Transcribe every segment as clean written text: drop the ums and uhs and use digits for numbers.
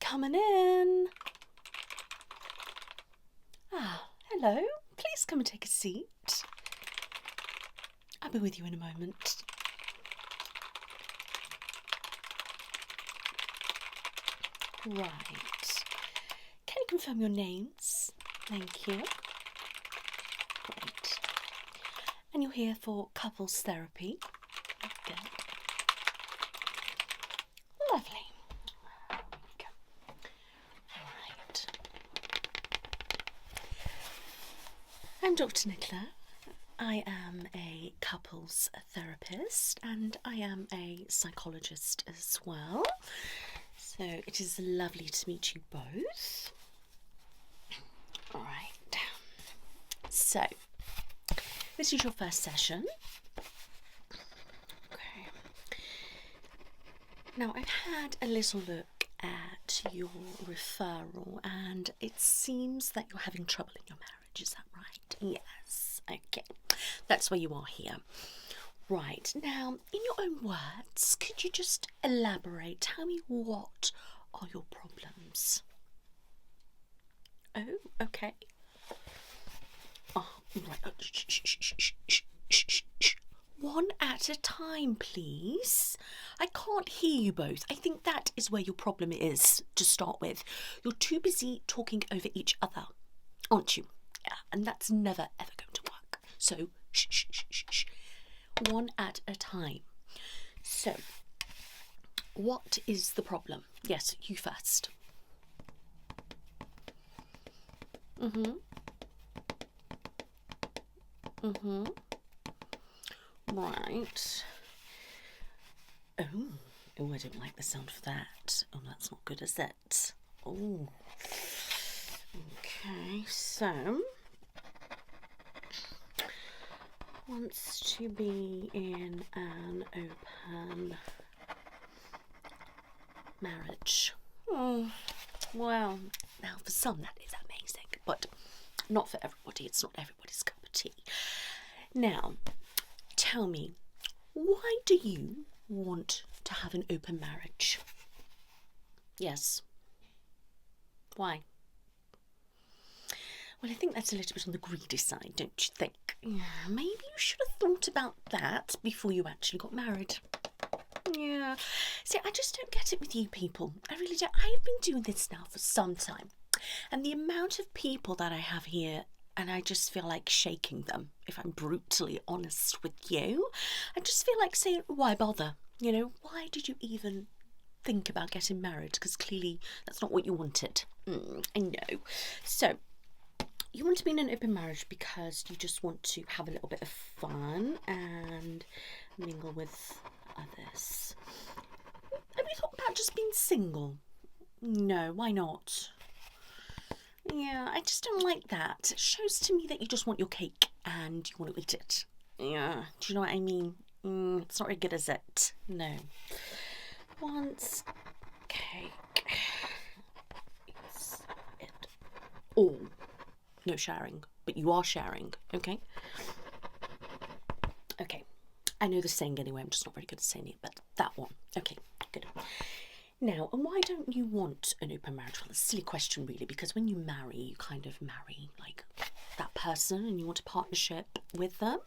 Coming in. Ah, hello. Please come and take a seat. I'll be with you in a moment. Right. Can you confirm your names? Thank you. Great. And you're here for couples therapy. Good. Lovely. There we go. Right. I'm Dr. Nicola. I am a couples therapist and I am a psychologist as well. So it is lovely to meet you both. All right. So this is your first session. Okay. Now I've had a little look at your referral and it seems that you're having trouble in your marriage. Is that right? Yes. Okay. That's why you are here. Right, now, in your own words, could you just elaborate? Tell me, what are your problems? Oh, okay. Oh, right. Oh, shh. One at a time, please. I can't hear you both. I think that is where your problem is, to start with. You're too busy talking over each other, aren't you? Yeah, and that's never, ever going to work. So, shh. One at a time. So, what is the problem? Yes, you first. Right. Oh, I don't like the sound of that. Oh, that's not good, is it? Oh. Okay, so wants to be in an open marriage. Well, now for some that is amazing, but not for everybody. It's not everybody's cup of tea. Now, tell me, why do you want to have an open marriage? Yes. Why? Well, I think that's a little bit on the greedy side, don't you think? Yeah, maybe you should have thought about that before you actually got married. Yeah. See, I just don't get it with you people. I really don't. I've been doing this now for some time. And the amount of people that I have here, and I just feel like shaking them, if I'm brutally honest with you. I just feel like saying, why bother? You know, why did you even think about getting married? Because clearly that's not what you wanted. I know. So, you want to be in an open marriage because you just want to have a little bit of fun and mingle with others. Have you thought about just being single? No, why not? Yeah, I just don't like that. It shows to me that you just want your cake and you want to eat it. Yeah, do you know what I mean? It's not very good, is it? No. Wants cake. It's it all. No sharing, but you are sharing, okay? Okay, I know the saying anyway, I'm just not very good at saying it, but that one. Okay, good. Now, and why don't you want an open marriage? Well, it's a silly question, really, because when you marry, you kind of marry, like, that person and you want a partnership with them,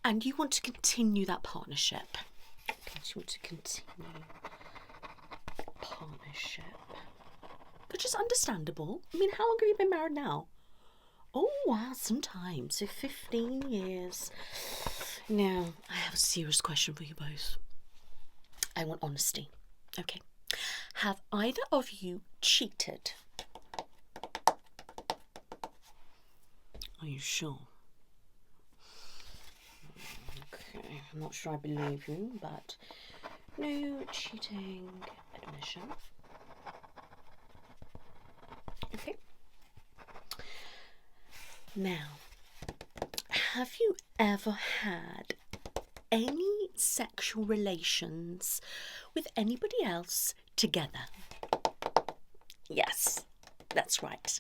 and you want to continue that partnership. Okay, so you want to continue partnership, which is understandable. I mean, how long have you been married now? Oh, wow, some time. So 15 years. Now, I have a serious question for you both. I want honesty. Okay. Have either of you cheated? Are you sure? Okay, I'm not sure I believe you, but no cheating admission. Okay. Now, have you ever had any sexual relations with anybody else together? Yes, that's right.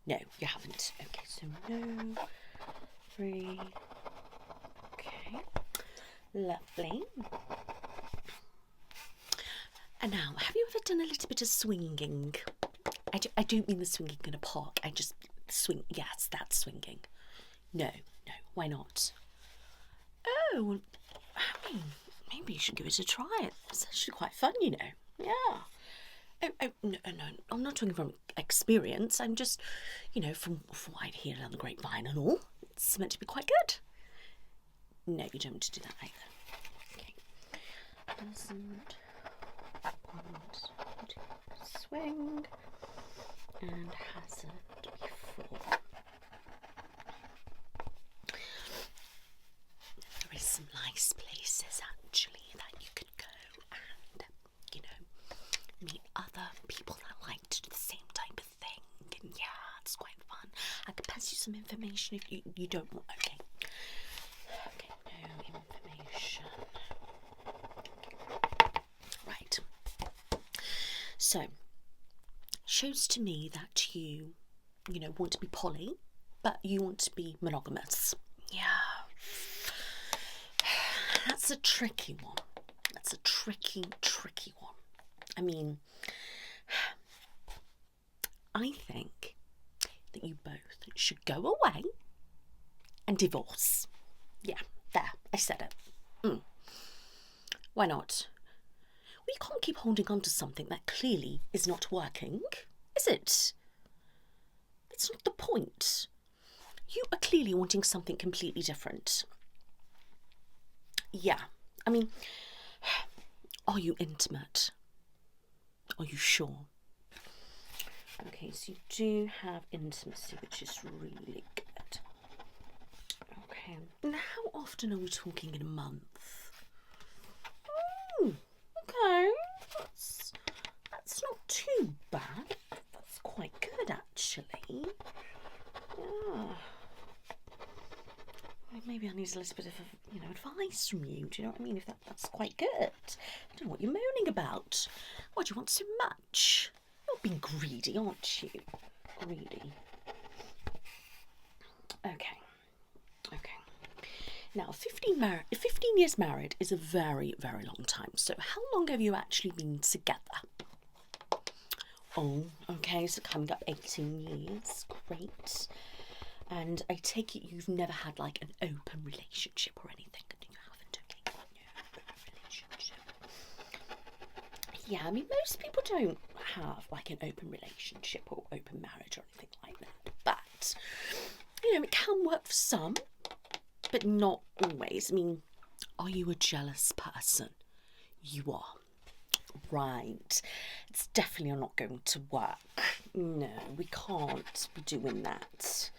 No, you haven't. Okay, so no, 3. Okay, lovely. And now, have you ever done a little bit of swinging? I don't mean the swinging in a park. I just swing. Yes, that's swinging. No, why not? Oh, I mean, maybe you should give it a try. It's actually quite fun, you know. Yeah. Oh, no, I'm not talking from experience. I'm just, you know, from what I hear on the grapevine and all. It's meant to be quite good. No, you don't want to do that either. Okay. Doesn't want to swing and hasn't before. There is some nice places actually that you could go and, you know, meet other people that like to do the same type of thing. And yeah, it's quite fun. I could pass you some information if you don't want. Okay. Okay, no information. Right. So, shows to me that you know, want to be poly, but you want to be monogamous. Yeah. That's a tricky one. That's a tricky one. I mean, I think that you both should go away and divorce. Yeah, there, I said it. Why not? We can't keep holding on to something that clearly is not working, is it? It's not the point. You are clearly wanting something completely different. Yeah, I mean, are you intimate? Are you sure? Okay, so you do have intimacy, which is really good. Okay, now how often are we talking in a month? Okay, that's not too bad. That's quite good, actually. Yeah. Maybe I need a little bit of, you know, advice from you. Do you know what I mean? If that's quite good. I don't know what you're moaning about. What, do you want so much? You're being greedy, aren't you? Greedy. Okay. Now, 15 years married is a very, very long time. So how long have you actually been together? Oh, okay, so coming up 18 years. Great. And I take it you've never had like an open relationship or anything. You haven't, okay? No open relationship. Yeah, I mean, most people don't have like an open relationship or open marriage or anything like that. But, you know, it can work for some, but not always. I mean, are you a jealous person? You are. Right. It's definitely not going to work. No, we can't be doing that.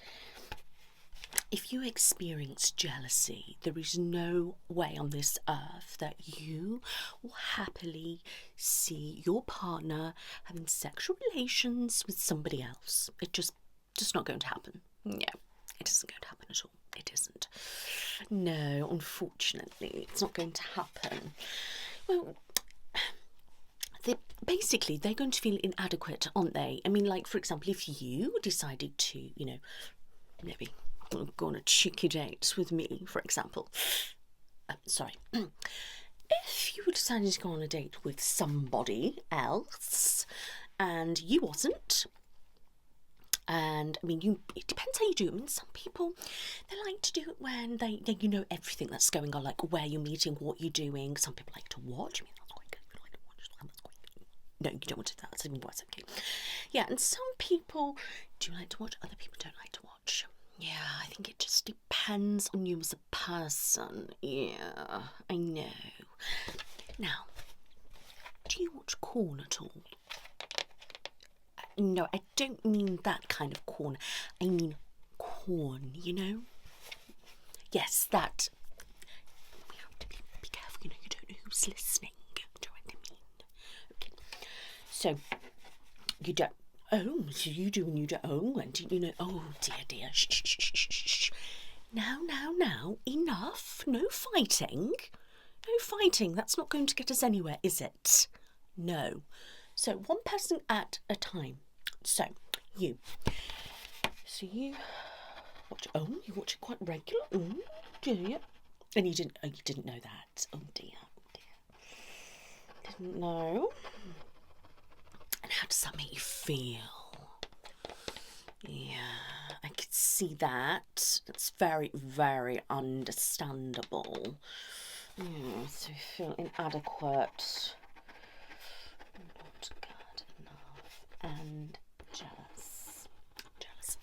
If you experience jealousy, there is no way on this earth that you will happily see your partner having sexual relations with somebody else. It's just not going to happen. No, it isn't going to happen at all. It isn't. No, unfortunately, it's not going to happen. Well, they're going to feel inadequate, aren't they? I mean, like, for example, if you decided to, you know, maybe go on a cheeky date with me, for example. If you decided to go on a date with somebody else and you wasn't, and I mean, it depends how you do it. I mean, some people, they like to do it when they you know everything that's going on, like where you're meeting, what you're doing. Some people like to watch. I mean, that's quite good. If you like to watch, that's quite good. No, you don't want to do that. That's even worse. Okay. Yeah, and some people do like to watch. Other people don't like to watch. Yeah, I think it just depends on you as a person. Yeah, I know. Now, do you watch corn at all? No, I don't mean that kind of corn. I mean corn, you know? Yes, that. We have to be careful, you know, you don't know who's listening. Do you know what I mean? Okay. So, you don't. Oh, so you do and you don't. Oh, and you know. Oh, dear. Shh. Now. Enough. No fighting. That's not going to get us anywhere, is it? No. So, one person at a time. So, you. So, you watch. Oh, you watch it quite regular. Oh, do you? And you didn't know that. Oh, dear. Didn't know. how does that make you feel? Yeah, I could see that. That's very, very understandable. So you feel inadequate, not good enough, and jealous.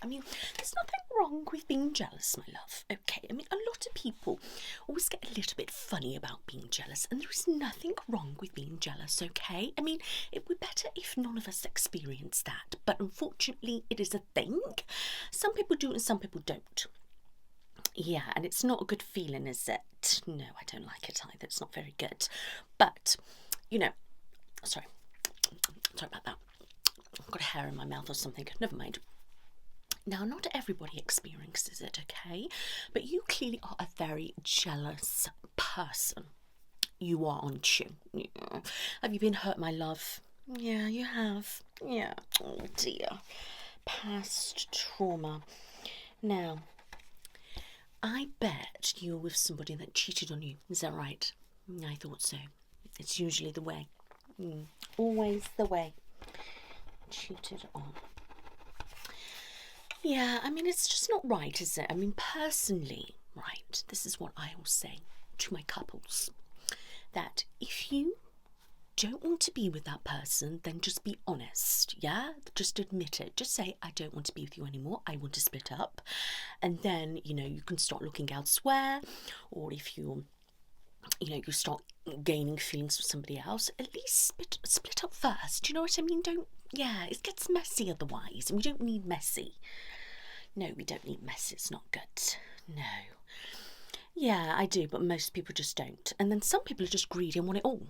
I mean, there's nothing wrong with being jealous, my love. Okay, I mean, a lot of people always get a little bit funny about being jealous, and there is nothing wrong with being jealous, okay? I mean, it would be better if none of us experienced that, but unfortunately, it is a thing. Some people do and some people don't. Yeah, and it's not a good feeling, is it? No, I don't like it either. It's not very good. But, you know, sorry about that. I've got a hair in my mouth or something. Never mind. Now, not everybody experiences it, okay? But you clearly are a very jealous person. You are, aren't you? Yeah. Have you been hurt, my love? Yeah, you have. Yeah. Oh, dear. Past trauma. Now, I bet you were with somebody that cheated on you. Is that right? I thought so. It's usually the way. Always the way. Cheated on. Yeah, I mean, it's just not right, is it? I mean, personally, right, this is what I always say to my couples, that if you don't want to be with that person, then just be honest, yeah? Just admit it. Just say, I don't want to be with you anymore. I want to split up. And then, you know, you can start looking elsewhere. Or if you start gaining feelings for somebody else, at least split up first. Do you know what I mean? Yeah, it gets messy otherwise, and we don't need messy. No, we don't need messy. It's not good. No. Yeah, I do, but most people just don't. And then some people are just greedy and want it all.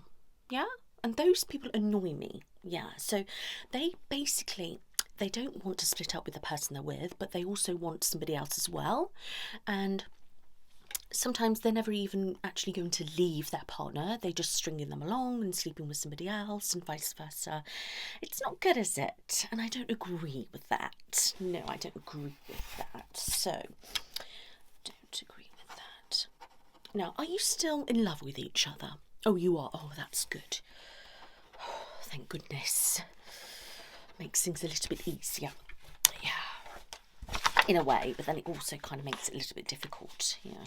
Yeah? And those people annoy me. Yeah, so they don't want to split up with the person they're with, but they also want somebody else as well. And sometimes they're never even actually going to leave their partner. They're just stringing them along and sleeping with somebody else and vice versa. It's not good, is it? And I don't agree with that. No, I don't agree with that. So, don't agree with that. Now, are you still in love with each other? Oh, you are. Oh, that's good. Oh, thank goodness. Makes things a little bit easier. Yeah. In a way, but then it also kind of makes it a little bit difficult. Yeah.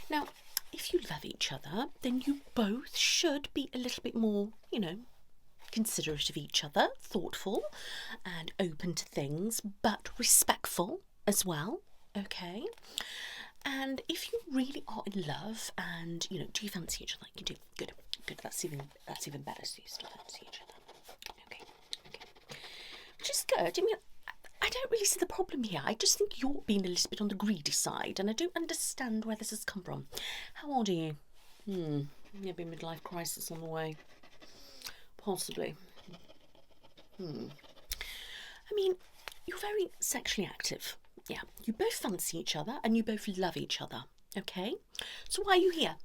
Now, if you love each other, then you both should be a little bit more, you know, considerate of each other, thoughtful and open to things, but respectful as well, okay? And if you really are in love and, you know, do you fancy each other? You do. Good. That's even better, so you still fancy each other. Okay. Which is good. I mean, I don't really see the problem here. I just think you're being a little bit on the greedy side, and I don't understand where this has come from. How old are you? Maybe a midlife crisis on the way. Possibly. I mean, you're very sexually active. Yeah, you both fancy each other and you both love each other. Okay? So why are you here?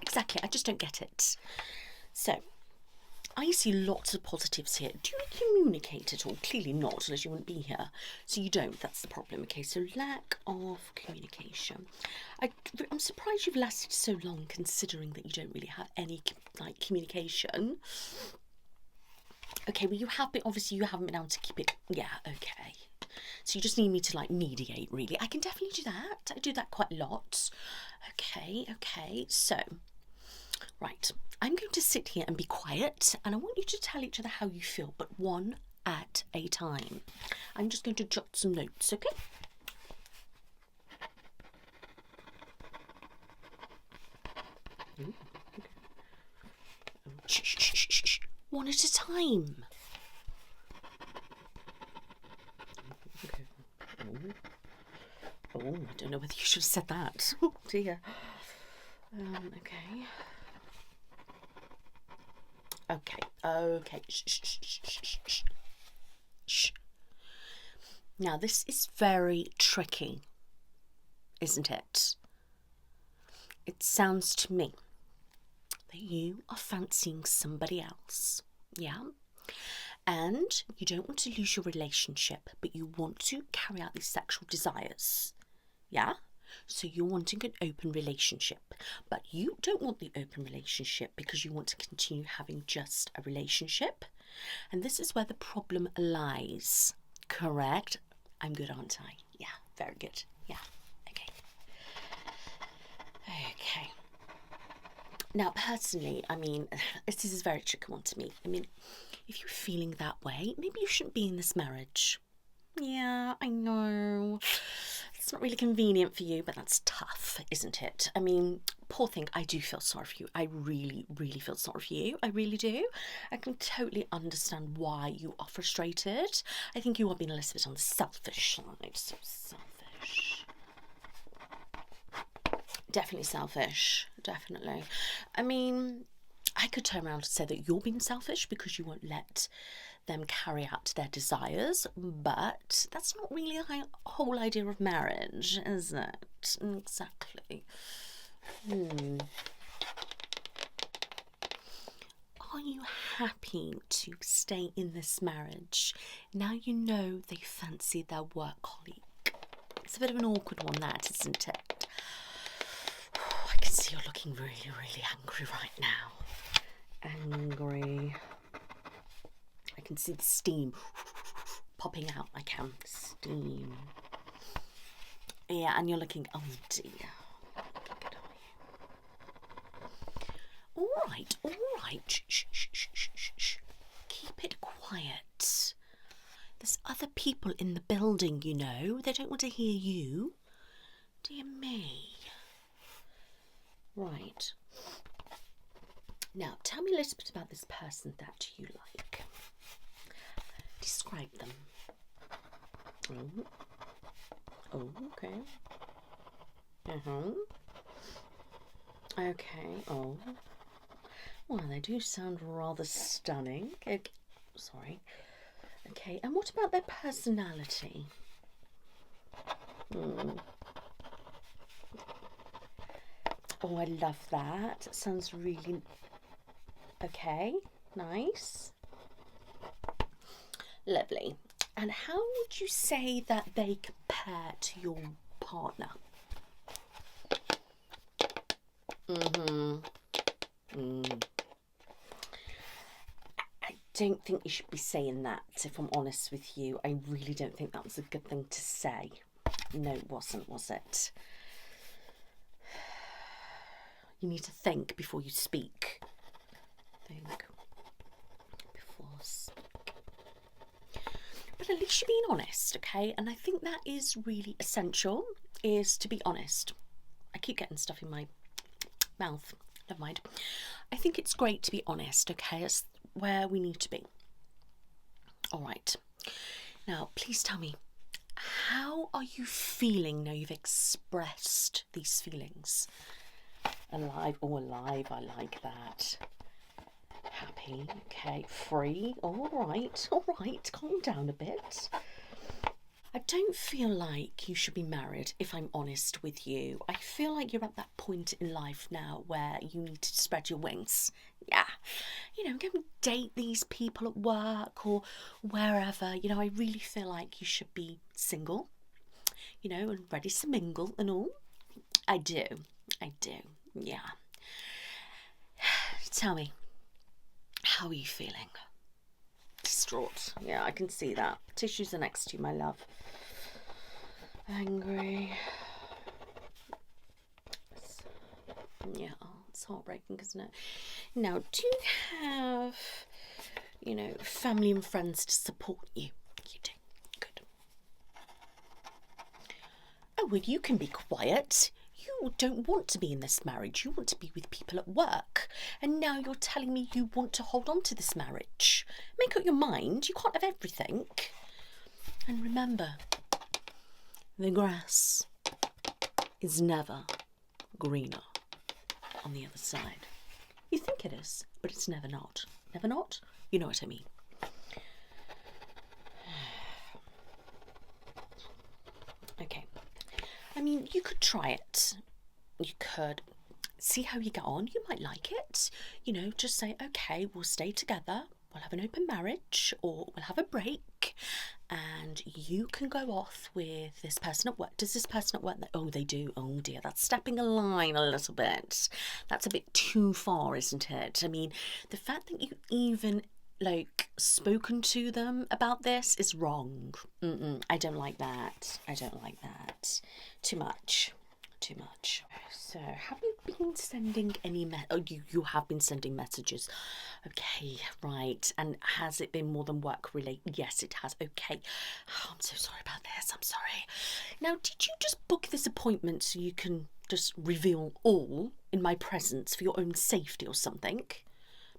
Exactly, I just don't get it. So, I see lots of positives here. Do you communicate at all? Clearly not, unless you wouldn't be here. So you don't, that's the problem. Okay, so lack of communication. I'm surprised you've lasted so long, considering that you don't really have any, like, communication. Okay, well, you have been, obviously you haven't been able to keep it. Yeah, okay. So you just need me to, like, mediate, really. I can definitely do that. I do that quite a lot. Okay, so, right. I'm going to sit here and be quiet, and I want you to tell each other how you feel, but one at a time. I'm just going to jot some notes, okay? Shh. One at a time. Okay. Oh, I don't know whether you should have said that. Oh, dear. Okay. Shh. Now, this is very tricky, isn't it? It sounds to me that you are fancying somebody else, yeah? And you don't want to lose your relationship, but you want to carry out these sexual desires, yeah? So you're wanting an open relationship, but you don't want the open relationship because you want to continue having just a relationship. And this is where the problem lies. Correct? I'm good, aren't I? Yeah, very good. Yeah, okay. Okay. Now, personally, I mean, this is a very tricky one to me. I mean, if you're feeling that way, maybe you shouldn't be in this marriage. Yeah, I know. It's not really convenient for you, but that's tough, isn't it? I mean, poor thing, I do feel sorry for you. I really, really feel sorry for you. I really do. I can totally understand why you are frustrated. I think you are being a little bit on the selfish side. So selfish. Definitely selfish. Definitely. I mean, I could turn around and say that you're being selfish because you won't let them carry out their desires, but that's not really the whole idea of marriage, is it? Exactly. Are you happy to stay in this marriage now you know they fancy their work colleague? It's a bit of an awkward one, that, isn't it? I can see you're looking really, really angry right now. Angry. I can see the steam popping out. I can. Steam. Yeah, and you're looking, oh dear. Good, are you? All right. Shh. Keep it quiet. There's other people in the building, you know. They don't want to hear you. Dear me. Right. Now, tell me a little bit about this person that you like. Describe them. Oh, okay. Okay, oh. Well, they do sound rather stunning. Okay. Sorry. Okay, and what about their personality? Oh, I love that. Sounds really... Okay, nice. Lovely. And how would you say that they compare to your partner? I don't think you should be saying that, if I'm honest with you. I really don't think that was a good thing to say. No, it wasn't, was it? You need to think before you speak. Think before speak. But at least you're being honest, okay? And I think that is really essential, is to be honest. I keep getting stuff in my mouth. Never mind. I think it's great to be honest, okay? It's where we need to be. All right. Now, please tell me, how are you feeling now you've expressed these feelings? Alive. Oh, alive. I like that. Happy. Okay. Free. All right. Calm down a bit. I don't feel like you should be married, if I'm honest with you. I feel like you're at that point in life now where you need to spread your wings. Yeah. You know, go and date these people at work or wherever. You know, I really feel like you should be single, you know, and ready to mingle and all. I do. Yeah. Tell me, how are you feeling? Distraught. Yeah, I can see that. Tissues are next to you, my love. Angry. Yeah, oh, it's heartbreaking, isn't it? Now, do you have, you know, family and friends to support you? You do. Good. Oh, well, you can be quiet. You don't want to be in this marriage. You want to be with people at work. And now you're telling me you want to hold on to this marriage. Make up your mind. You can't have everything. And remember, the grass is never greener on the other side. You think it is, but it's never not. Never not? You know what I mean. Okay. I mean, you could try it. You could see how you get on. You might like it. You know, just say, okay, we'll stay together. We'll have an open marriage, or we'll have a break, and you can go off with this person at work. Does this person at work? Oh, they do. Oh dear, that's stepping a line a little bit. That's a bit too far, isn't it? I mean, the fact that you even like, spoken to them about this is wrong. I don't like that. I don't like that. Too much. Too much. So, have you been sending any you have been sending messages. Okay, right. And has it been more than work related? Yes, it has. Okay. Oh, I'm so sorry about this. I'm sorry. Now, did you just book this appointment so you can just reveal all in my presence for your own safety or something?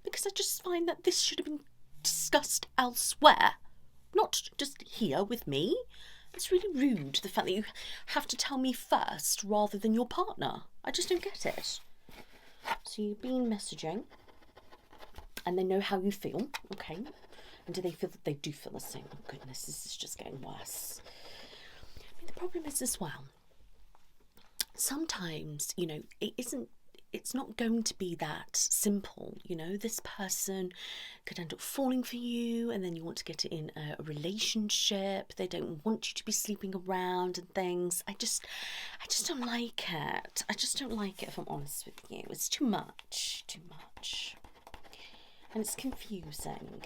Because I just find that this should have been discussed elsewhere, not just here with me. It's really rude, the fact that you have to tell me first rather than your partner. I just don't get it. So you've been messaging and they know how you feel, okay? And do they feel that they do feel the same? Oh goodness, this is just getting worse. I mean, the problem is as well, sometimes, you know, it's not going to be that simple, you know. This person could end up falling for you and then you want to get in a relationship. They don't want you to be sleeping around and things. I just don't like it. I just don't like it, if I'm honest with you. It's too much. And it's confusing.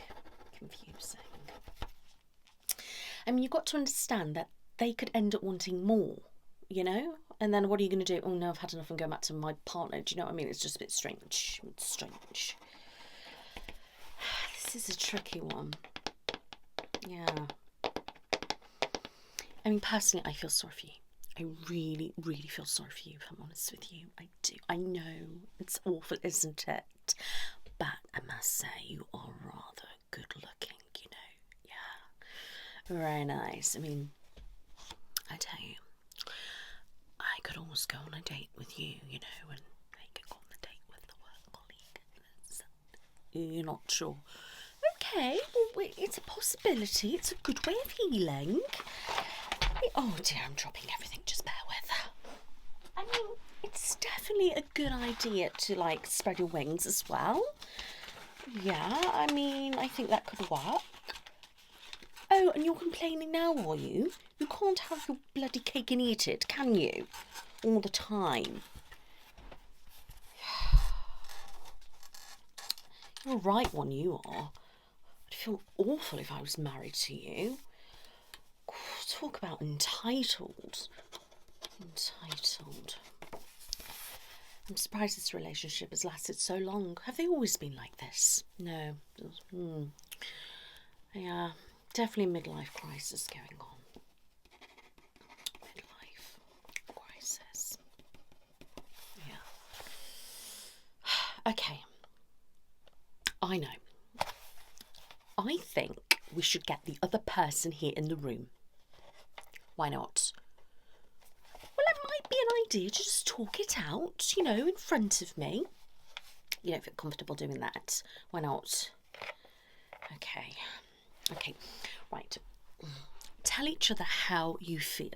I mean, you've got to understand that they could end up wanting more, you know? And then what are you going to do? Oh no, I've had enough and go back to my partner. Do you know what I mean? It's just a bit strange. It's strange. This is a tricky one. Yeah. I mean, personally, I feel sorry for you. I really, really feel sorry for you, if I'm honest with you. I do. I know it's awful, isn't it? But I must say, you are rather good looking, you know. Yeah. Very nice. I mean, I tell you, I could almost go on a date with you, you know, and they could go on a date with the work colleague. You're not sure. Okay, well, it's a possibility. It's a good way of healing. Oh dear, I'm dropping everything. Just bear with. I mean, it's definitely a good idea to, like, spread your wings as well. Yeah, I mean, I think that could work. Oh, and you're complaining now, are you? You can't have your bloody cake and eat it, can you? All the time. You're a right one, you are. I'd feel awful if I was married to you. Talk about entitled. Entitled. I'm surprised this relationship has lasted so long. Have they always been like this? No. Yeah, definitely a midlife crisis going on. Midlife crisis. Yeah. Okay. I know. I think we should get the other person here in the room. Why not? Well, it might be an idea to just talk it out, you know, in front of me. You don't feel comfortable doing that. Why not? Okay. Okay. Right. Tell each other how you feel.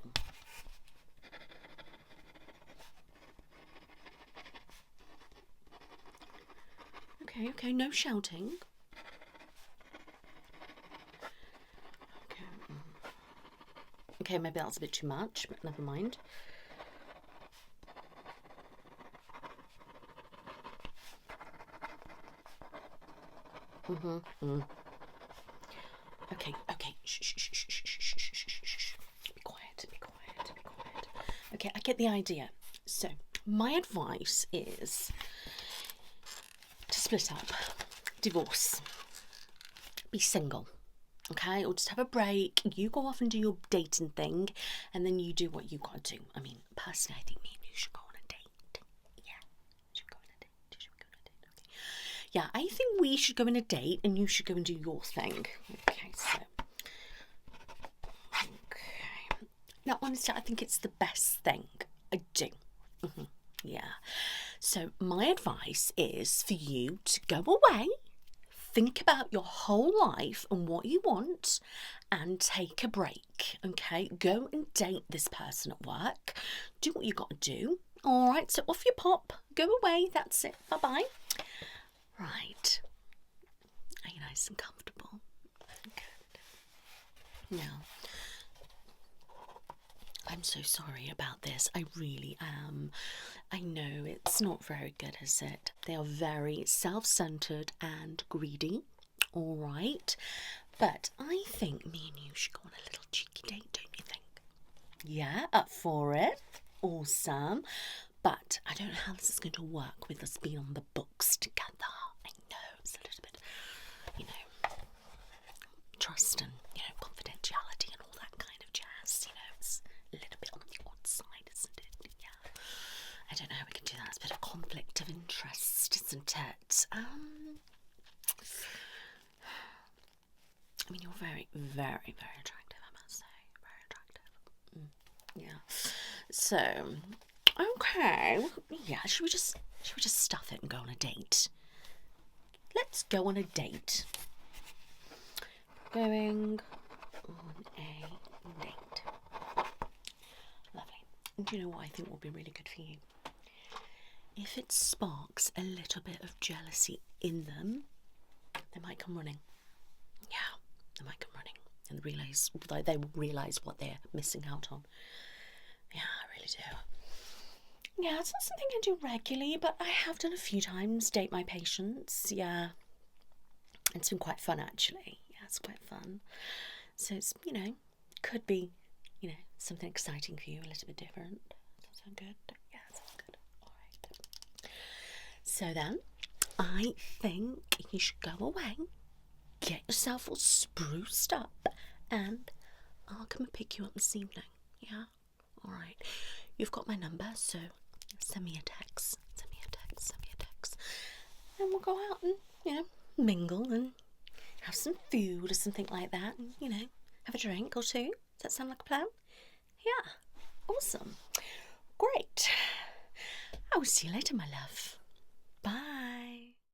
Okay, no shouting. Okay, maybe that's a bit too much, but never mind. Okay. Shh. Be quiet. Okay, I get the idea. So, my advice is to split up, divorce, be single. Okay, or just have a break. You go off and do your dating thing, and then you do what you gotta do. I mean, personally, I think me and you should go on a date. Yeah, should go on a date. Okay. Yeah, I think we should go on a date, and you should go and do your thing. Okay, so. Okay. Now, honestly, I think it's the best thing. I do. Yeah. So, my advice is for you to go away. Think about your whole life and what you want and take a break, okay? Go and date this person at work. Do what you got to do. All right, so off you pop. Go away. That's it. Bye-bye. Right. Are you nice and comfortable? Good. Now, I'm so sorry about this. I really am. I know it's not very good, is it? They are very self-centered and greedy. all right? But I think me and you should go on a little cheeky date, don't you think? Yeah, up for it. Awesome. But I don't know how this is going to work with us being on the books together. I know it's a little bit, trust and, confidentiality and all that kind of jazz. It's a little bit on the odd side, isn't it? Yeah. I don't know how we can do that. It's a bit of conflict of interest, isn't it? You're very, very, very attractive, I must say. Very attractive. Yeah. So, okay. Yeah, should we just stuff it and go on a date? Let's go on a date. Going on a date. Lovely. And do you know what I think will be really good for you? If it sparks a little bit of jealousy in them, they might come running. Yeah, they might come running and they will realise what they're missing out on. Yeah, I really do. Yeah, it's not something I do regularly, but I have done a few times, date my patients. Yeah, it's been quite fun actually. Yeah, it's quite fun. So it's, could be, something exciting for you, a little bit different. Does that sound good? Yeah, sounds good. All right. So then, I think you should go away, get yourself all spruced up, and I'll come and pick you up this evening. Yeah? All right. You've got my number, so send me a text. And we'll go out and, mingle and have some food or something like that. And, have a drink or two. Does that sound like a plan? Yeah. Awesome. Great. I will see you later, my love.